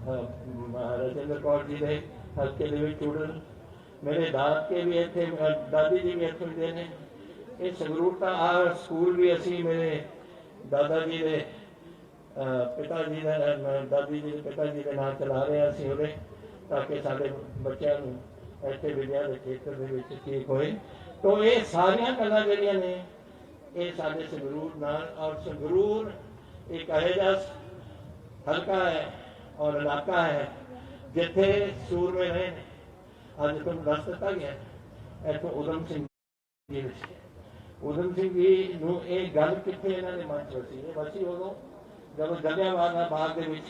राजेंद्र कौर जी के हल्के दे विच चूड़न, मेरे दादके भी इत्थे, दादी जी भी इत्थों दे ने। ये संगरूर का आ स्कूल भी असी मेरे दादा जी के पिता जी दादी जी के पिता जी के नाम चला रहे असीं उहदे, ताकि साडे बच्चों को इत्थे विद्या के खेत्र दे विच ठीक होए। तो ये सारियां गल्लां जिहड़ियां ने ये साडे संगरूर नाल, और संगरूर एक इहो जिहा हल्का है और इलाका है जिथे सूरमे रहे ने। अज तुहानूं दस दिता गया इत्थों उधम सिंह जी, उधम सिंह जी नूं ये गल कित्थे इन्हां दे मन च वसी, ये वसी उदों जदों जलियांवाला बाग दे विच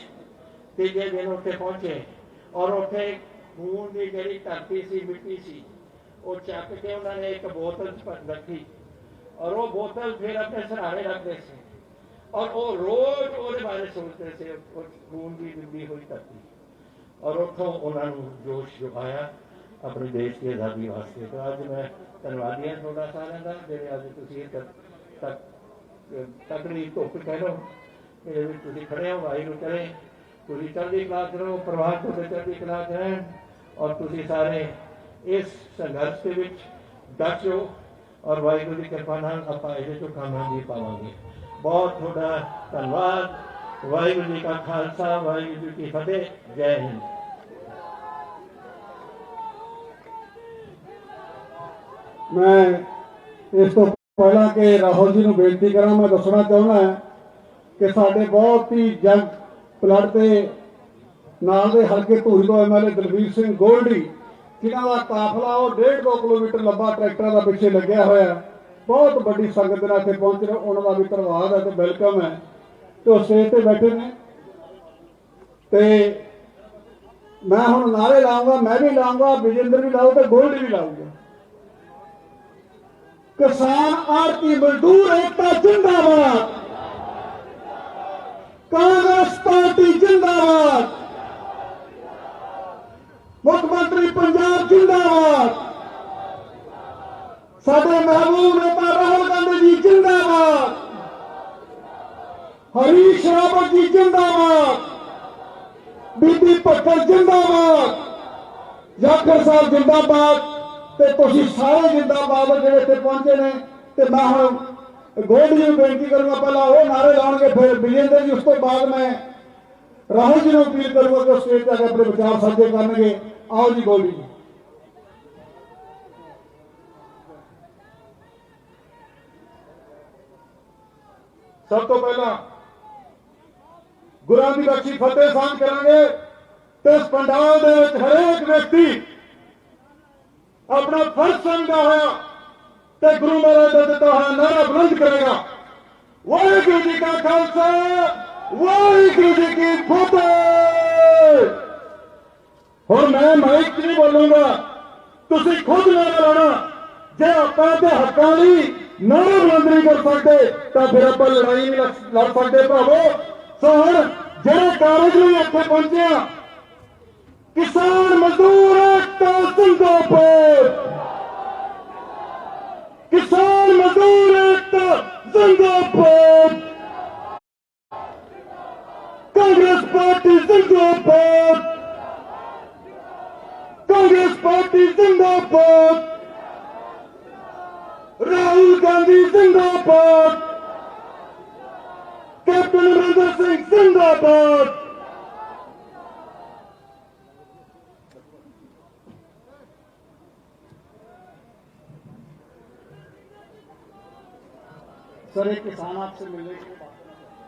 तीजे दिन उत्थे पहुंचे, और उत्थे खून की जिहड़ी धरती सी, मिट्टी सी, वो चक के उन्होंने एक बोतल रखी, और वो बोतल फिर अपने सराहने रखते थे, और वो रोज वो बारे सोचते थे, खून की डुबी हुई धरती। और उतों उन्होंने जोश जो आया, अपने देश की आज़ादी वास्ते। तो अज मैं धन्यवादी हाँ थोड़ा सारे का जेडे अज तकड़ी धुप कह लो ये खड़े हो। वाहिगुरू करे तुम चढ़ती कला च रहो, परिवार को चढ़ती कला च रहन और तुम सारे इस संघर्ष के डट जाओ और वाहिगुरू की कृपा नाल आपां इहदे चों कामयाबी पावांगे। बहुत थोड़ा धन्यवाद। वाहिगुरू जी का खालसा, वाहिगुरू जी की फतेह। जय हिंद। मैं इस तो पहला कि राहुल जी को बेनती करा, मैं दसना चाहना है कि साडे बहुत ही जंग पलट के नाल दे हल्के धूरी तो MLA दलबीर सिंह गोल्डी जिन्हों का काफिला वो 1.5-2 किलोमीटर लंबा ट्रैक्टर का पिछे लग्या होया, बहुत बड़ी संगत ने इतने पहुंच रहे। उन्होंने भी धन्यवाद है तो वेलकम है। तो स्टेज पर बैठे ने ते मैं हुण नारे लाऊंगा, मैं भी लाऊंगा, विजेंद्र भी लाऊगा तो गोल्डी भी लाऊंगा। किसान आड़ती मजदूर एकता जिंदाबाद, कांग्रेस पार्टी जिंदाबाद, मुख्यमंत्री पंजाब जिंदाबाद, साडे महबूब नेता राहुल गांधी जी जिंदाबाद, हरीश रावत जी जिंदाबाद, बीबी भट्टर जिंदाबाद, जाखड़ साहब जिंदाबाद। ते तुसीं सारे जिंदाबाद जिहड़े इत्थे पहुंचे ने। ते मैं हुण गोल्ड जी बेनती करूंगा, पहला वो नारे लाउणगे, फिर विजेंद्र जी, उस तो बाद मैं राहुल जी को अपील करूंगा कि स्टेज पर अपने विचार साझे करनगे। आओ जी गोल्ड जी। सब तो पहला गुरां दी बख्शी फतेह सांझ करांगे ते इस पंडाल दे विच हरेक व्यक्ति अपना फर्ज समझा होया ते गुरु महाराज का दिता हुआ नारा बुलंद करेगा। वाहिगुरू जी का खालसा, वाहिगुरू जी की फतेह। और मैं माइक नहीं बोलूंगा, तुसी खुद नारा लाना। जे आपां दे हक्कां लई नारा बुलंद नहीं कर सकते तो फिर आपां लड़ाई नहीं लड़ सकते भरावो। सो हुण जिहड़े कारज लई इत्थे पहुंचे आ, किसान मजदूर एकता जिंदाबाद, किसान मजदूर एकता जिंदाबाद, कांग्रेस पार्टी जिंदाबाद, कांग्रेस पार्टी जिंदाबाद, राहुल गांधी जिंदाबाद, कैप्टन अमरिंदर सिंह जिंदाबाद। सर एक किसान आपसे मिलने के लिए बात करना चाहता हूं।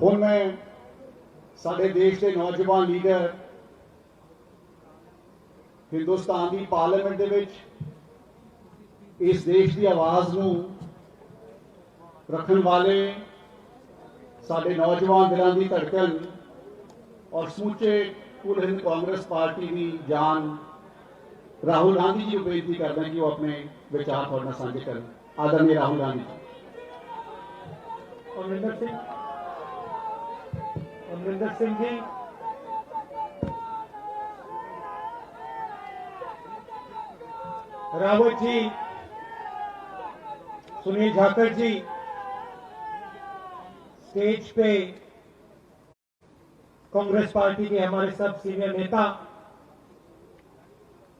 हुण मैं साडे देश के नौजवान लीडर हिंदुस्तान की पार्लीमेंट दे विच इस देश की आवाज़ नूं रखण वाले साडे नौजवान दिलां दी धड़कन और समूचे कुल हिंद कांग्रेस पार्टी की जान राहुल गांधी जी को बेनती करदा कि वो अपने विचार तुहाडे नाल साझे करन। आदरणीय राहुल गांधी जी। अमरिंदर सिंह जी, रावत जी, सुनील जाखड़ जी, स्टेज पे कांग्रेस पार्टी के हमारे सब सीनियर नेता,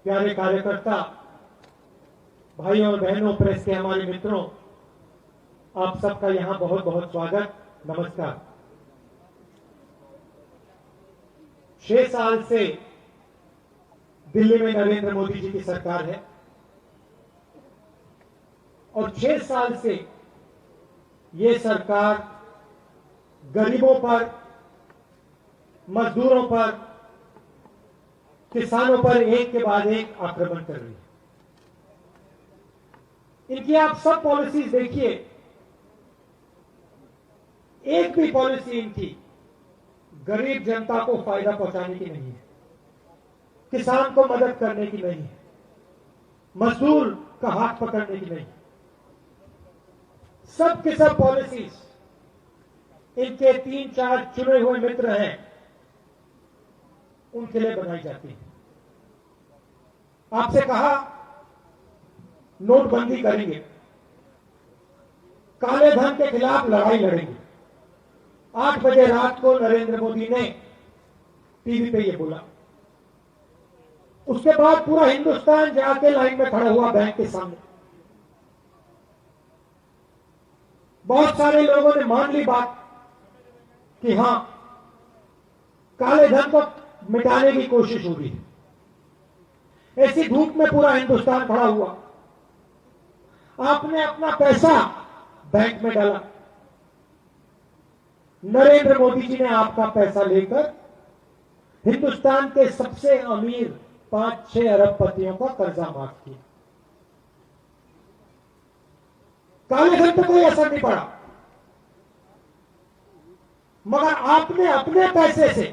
प्यारे कार्यकर्ता, भाइयों और बहनों, प्रेस के हमारे मित्रों, आप सबका यहां बहुत बहुत स्वागत, नमस्कार। 6 साल से दिल्ली में नरेंद्र मोदी जी की सरकार है और 6 साल से ये सरकार गरीबों पर, मजदूरों पर, किसानों पर एक के बाद एक आक्रमण कर रही है। इनकी आप सब पॉलिसीज देखिए, एक भी पॉलिसी इनकी गरीब जनता को फायदा पहुंचाने की नहीं है, किसान को मदद करने की नहीं है, मजदूर का हाथ पकड़ने की नहीं। सब के सब पॉलिसीज इनके 3-4 चुने हुए मित्र हैं उनके लिए बनाई जाती है। आपसे कहा नोटबंदी करेंगे, काले धन के खिलाफ लड़ाई लड़ेंगे। 8 बजे रात को नरेंद्र मोदी ने टीवी पे ये बोला। उसके बाद पूरा हिंदुस्तान जाके लाइन में खड़ा हुआ बैंक के सामने। बहुत सारे लोगों ने मान ली बात कि हां, काले धन को मिटाने की कोशिश हो रही है। ऐसी धूप में पूरा हिंदुस्तान खड़ा हुआ। आपने अपना पैसा बैंक में डाला, नरेंद्र मोदी जी ने आपका पैसा लेकर हिंदुस्तान के सबसे अमीर 5-6 अरबपतियों का कर्जा माफ किया। काले धन पर कोई असर नहीं पड़ा, मगर आपने अपने पैसे से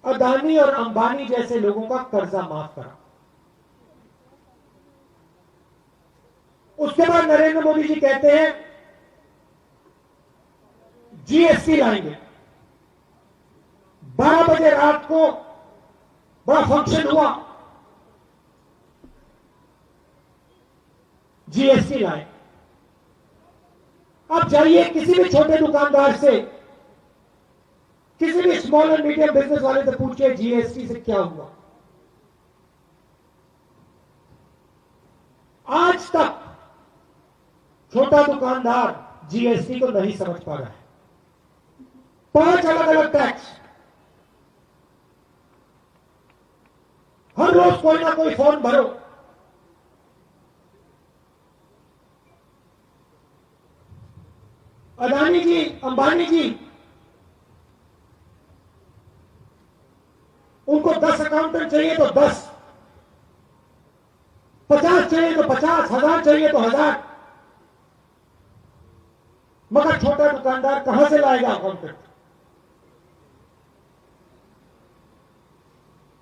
अदानी और अंबानी जैसे लोगों का कर्जा माफ करा। उसके बाद नरेंद्र मोदी जी कहते हैं जीएसटी लाएंगे। 12 बजे रात को बड़ा फंक्शन हुआ, जीएसटी लाए। आप जाइए किसी भी छोटे दुकानदार से, किसी भी स्मॉल एंड मीडियम बिजनेस वाले से पूछिए जीएसटी से क्या हुआ। आज तक छोटा दुकानदार जीएसटी को नहीं समझ पा रहा है। 5 अलग अलग टैक्स, हर रोज कोई ना कोई फॉर्म भरो। अदानी जी, अंबानी जी, उनको 10 अकाउंटेंट चाहिए तो 10, 50 चाहिए तो 50, 1000 चाहिए तो 1000। मगर छोटा दुकानदार कहां से लाएगा अकाउंटेंट?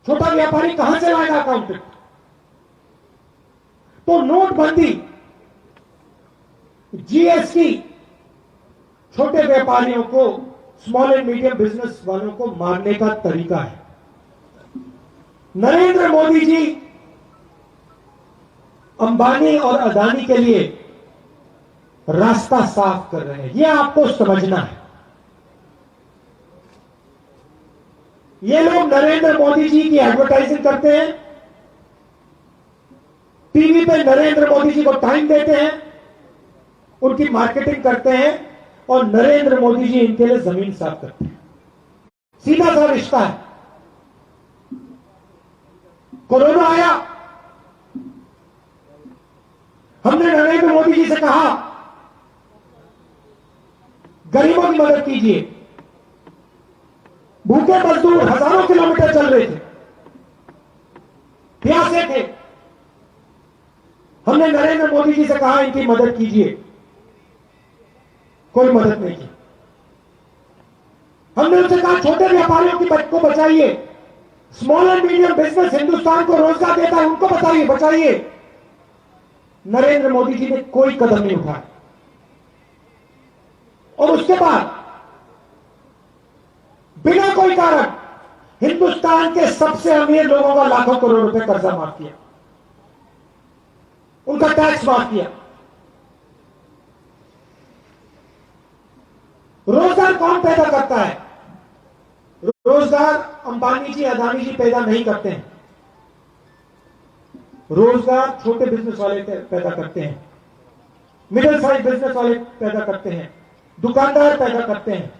छोटा व्यापारी कहां से लाएगा अकाउंटेंट? तो नोटबंदी, जीएसटी छोटे व्यापारियों को, स्मॉल एंड मीडियम बिजनेस वालों को मारने का तरीका है। नरेंद्र मोदी जी अंबानी और अदानी के लिए रास्ता साफ कर रहे हैं, यह आपको समझना है। ये लोग नरेंद्र मोदी जी की एडवर्टाइजिंग करते हैं, टीवी पे नरेंद्र मोदी जी को टाइम देते हैं, उनकी मार्केटिंग करते हैं और नरेंद्र मोदी जी इनके लिए जमीन साफ करते हैं। सीधा सा रिश्ता है। कोरोना आया, हमने नरेंद्र मोदी जी से कहा गरीबों की मदद कीजिए। भूखे मजदूर हजारों किलोमीटर चल रहे थे, प्यासे थे। हमने नरेंद्र मोदी जी से कहा इनकी मदद कीजिए, कोई मदद नहीं की। हमने उनसे कहा छोटे व्यापारियों की को बचाइए, small and medium business Hindustan को रोजगार देता है उनको बताइए, बचाइए। नरेंद्र मोदी जी ने कोई कदम नहीं उठाया। और उसके बाद बिना कोई कारण हिंदुस्तान के सबसे अमीर लोगों का लाखों करोड़ रुपए कर्जा माफ किया, उनका टैक्स माफ किया। रोजगार कौन पैदा करता है? रोजगार अंबानी जी, अदानी जी पैदा नहीं करते हैं। रोजगार छोटे बिजनेस वाले पैदा करते हैं, मिडिल साइज बिजनेस वाले पैदा करते हैं, दुकानदार पैदा करते हैं।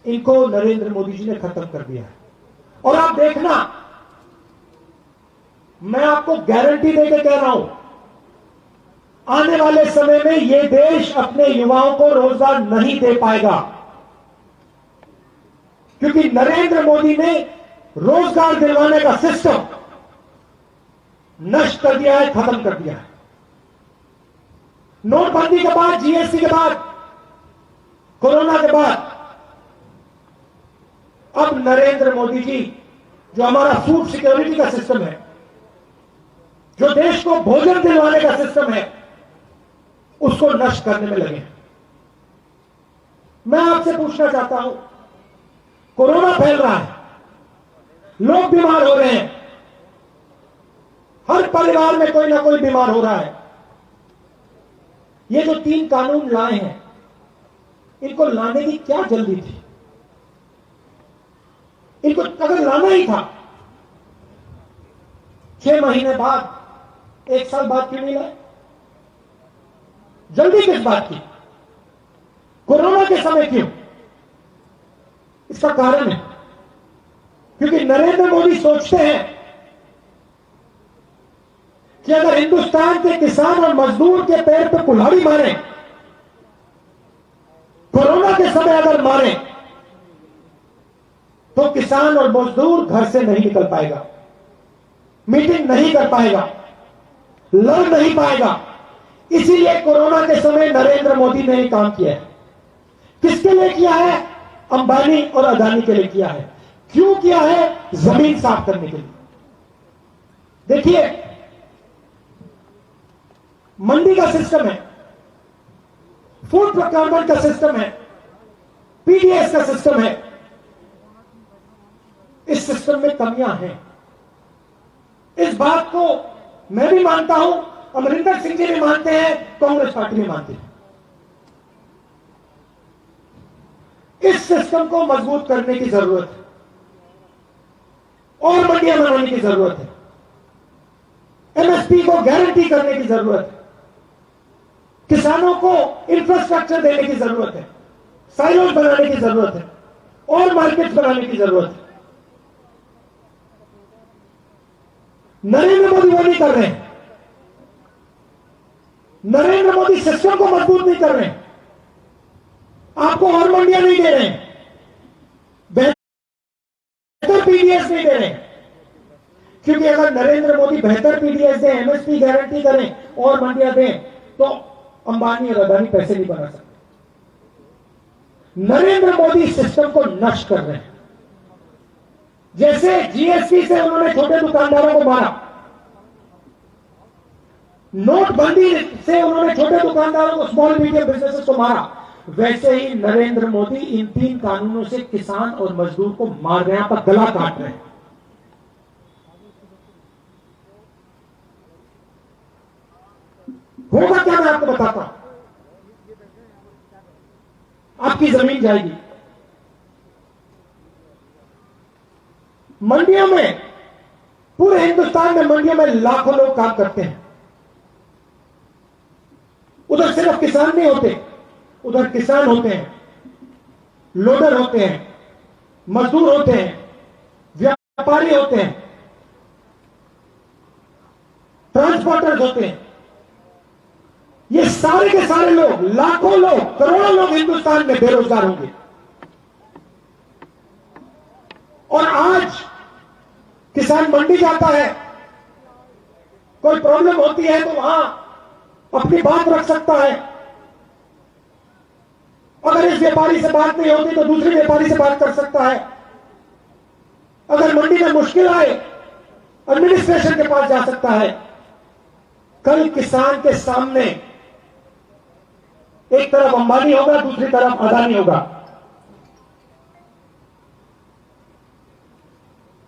इनको नरेंद्र मोदी जी ने खत्म कर दिया है। और आप देखना, मैं आपको गारंटी देकर कह रहा हूं, आने वाले समय में यह देश अपने युवाओं को रोजगार नहीं दे पाएगा, क्योंकि नरेंद्र मोदी ने रोजगार दिलवाने का सिस्टम नष्ट कर दिया है, खत्म कर दिया है। नोटबंदी के बाद, जीएसटी के बाद, कोरोना के बाद, अब नरेंद्र मोदी जी जो हमारा फूड सिक्योरिटी का सिस्टम है, जो देश को भोजन दिलवाने का सिस्टम है, उसको नष्ट करने में लगे हैं। मैं आपसे पूछना चाहता हूं, कोरोना फैल रहा है, लोग बीमार हो रहे हैं, हर परिवार में कोई ना कोई बीमार हो रहा है। ये जो 3 कानून लाए हैं, इनको लाने की क्या जल्दी थी? इनको अगर लाना ही था 6 महीने बाद, 1 साल बाद क्यों नहीं लाए? जल्दी किस बात की? कोरोना के समय क्यों? इसका कारण है क्योंकि नरेंद्र मोदी सोचते हैं कि अगर हिंदुस्तान के किसान और मजदूर के पैर पे कुल्हाड़ी मारे, कोरोना के समय अगर मारे, तो किसान और मजदूर घर से नहीं निकल पाएगा, मीटिंग नहीं कर पाएगा, लड़ नहीं पाएगा। इसीलिए कोरोना के समय नरेंद्र मोदी ने ये काम किया है। किसके लिए किया है? अंबानी और अदानी के लिए किया है। क्यों किया है? जमीन साफ करने के लिए। देखिए, मंडी का सिस्टम है, फूड प्रोक्योरमेंट का सिस्टम है, पीडीएस का सिस्टम है। इस सिस्टम में कमियां हैं। इस बात को मैं भी मानता हूं, अमरिंदर सिंह जी भी मानते हैं, कांग्रेस पार्टी भी मानती है। इस सिस्टम को मजबूत करने की जरूरत है और मंडियां बनाने की जरूरत है। एमएसपी को गारंटी करने की जरूरत है। किसानों को इंफ्रास्ट्रक्चर देने की जरूरत है, साइलोज बनाने की जरूरत है और मार्केट बनाने की जरूरत है। नरेंद्र मोदी वो नहीं कर रहे हैं। नरेंद्र मोदी सिस्टम को मजबूत नहीं कर रहे हैं, आपको और मंडियां नहीं दे रहे हैं, बेहतर पीडीएस नहीं दे रहे हैं। क्योंकि अगर नरेंद्र मोदी बेहतर पीडीएस दें, एमएसपी गारंटी करें और मंडियां दें, तो अंबानी और अदानी पैसे नहीं बना सकते। नरेंद्र मोदी सिस्टम को नष्ट कर रहे हैं। जैसे जीएसटी से उन्होंने छोटे दुकानदारों को मारा, नोटबंदी से उन्होंने छोटे दुकानदारों को, स्मॉल मीडियम बिजनेसेस को मारा, वैसे ही नरेंद्र मोदी इन 3 कानूनों से किसान और मजदूर को मार रहे हैं, आपका गला काट रहे हैं। होगा क्या, मैं आपको बताता हूं। आपकी जमीन जाएगी। मंडियों में, पूरे हिंदुस्तान में मंडियों में लाखों लोग काम करते हैं। उधर सिर्फ किसान नहीं होते, उधर किसान होते हैं, लोडर होते हैं, मजदूर होते हैं, व्यापारी होते हैं, ट्रांसपोर्टर्स होते हैं। ये सारे के सारे लोग, लाखों लोग, करोड़ों लोग हिंदुस्तान में बेरोजगार होंगे। और आज किसान मंडी जाता है, कोई प्रॉब्लम होती है तो वहां अपनी बात रख सकता है। अगर इस व्यापारी से बात नहीं होती तो दूसरे व्यापारी से बात कर सकता है। अगर मंडी में मुश्किल आए, एडमिनिस्ट्रेशन के पास जा सकता है। कल किसान के सामने एक तरफ अंबानी होगा, दूसरी तरफ अदानी होगा,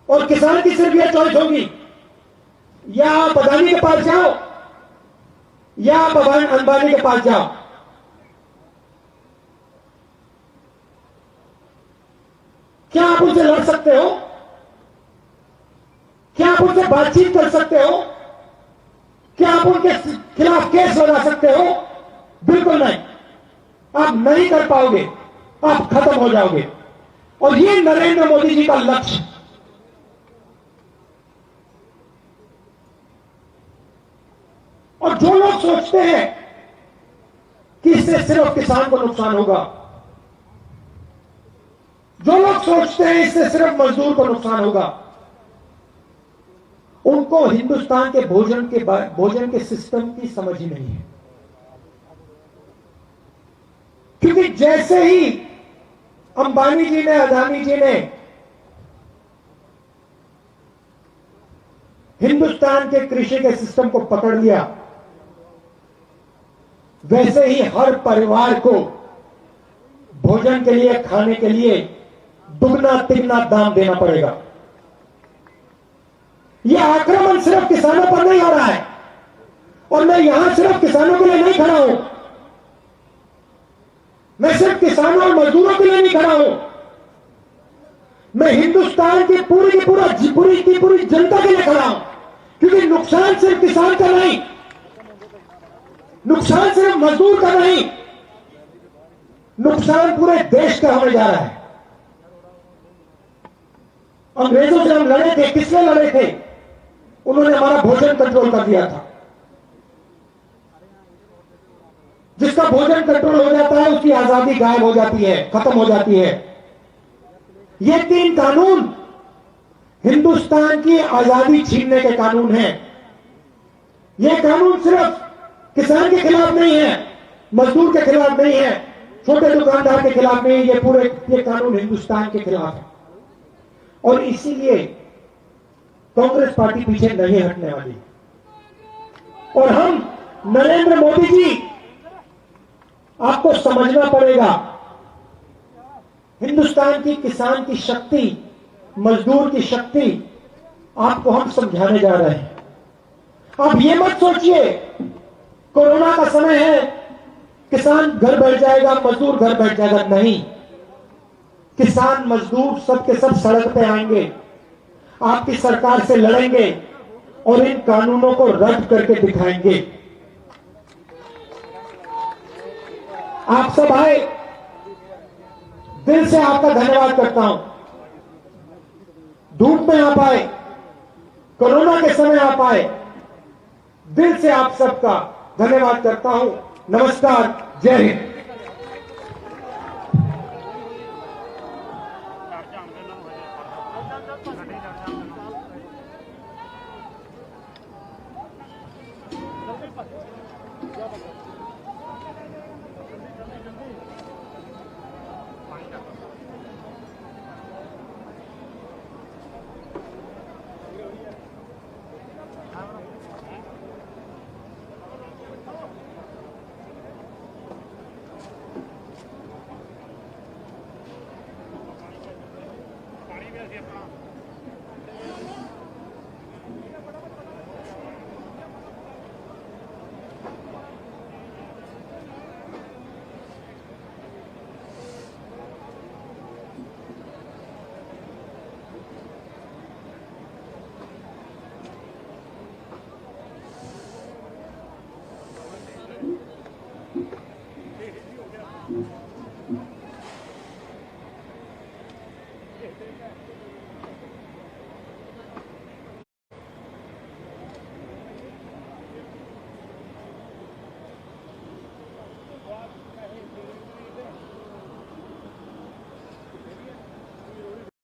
और किसान की सिर्फ यह चॉइस होगी, या आप अदानी के पास जाओ या आप अंबानी के पास जाओ। क्या आप उनसे लड़ सकते हो? क्या आप उनसे बातचीत कर सकते हो? क्या आप उनके खिलाफ केस लगा सकते हो? बिल्कुल नहीं। आप नहीं कर पाओगे, आप खत्म हो जाओगे। और ये नरेंद्र मोदी जी का लक्ष्य। और जो लोग सोचते हैं कि इससे सिर्फ किसान को नुकसान होगा, जो लोग सोचते हैं इससे सिर्फ मजदूर को नुकसान होगा, उनको हिंदुस्तान के भोजन के सिस्टम की समझ ही नहीं है। क्योंकि जैसे ही अंबानी जी ने, अदानी जी ने हिंदुस्तान के कृषि के सिस्टम को पकड़ लिया, वैसे ही हर परिवार को भोजन के लिए, खाने के लिए दुगना तिगना दाम देना पड़ेगा। यह आक्रमण सिर्फ किसानों पर नहीं हो रहा है, और मैं यहां सिर्फ किसानों के लिए नहीं खड़ा हूं, मैं सिर्फ किसानों और मजदूरों के लिए नहीं खड़ा हूं, मैं हिंदुस्तान की पूरी जनता के लिए खड़ा हूं। क्योंकि नुकसान सिर्फ किसान का नहीं, नुकसान सिर्फ मजदूर का नहीं, नुकसान पूरे देश का होने जा रहा है। अंग्रेजों से हम लड़े थे, किसने लड़े थे? उन्होंने हमारा भोजन कंट्रोल कर दिया था। जिसका भोजन कंट्रोल हो जाता है उसकी आजादी गायब हो जाती है, खत्म हो जाती है। ये 3 कानून हिंदुस्तान की आजादी छीनने के कानून हैं। ये कानून सिर्फ किसान के खिलाफ नहीं है, मजदूर के खिलाफ नहीं है, छोटे दुकानदार के खिलाफ नहीं, ये कानून हिंदुस्तान के खिलाफ है। और इसीलिए कांग्रेस पार्टी पीछे नहीं हटने वाली। और हम, नरेंद्र मोदी जी, आपको समझना पड़ेगा, हिंदुस्तान की किसान की शक्ति, मजदूर की शक्ति आपको हम समझाने जा रहे हैं। आप ये मत सोचिए कोरोना का समय है, किसान घर बैठ जाएगा, मजदूर घर बैठ जाएगा। नहीं, किसान मजदूर सबके सब सड़क पे आएंगे, आपकी सरकार से लड़ेंगे और इन कानूनों को रद्द करके दिखाएंगे। आप सब आए, दिल से आपका धन्यवाद करता हूं। धूप में आप आए, कोरोना के समय आप आए, दिल से आप सबका धन्यवाद करता हूं। नमस्कार, जय हिंद।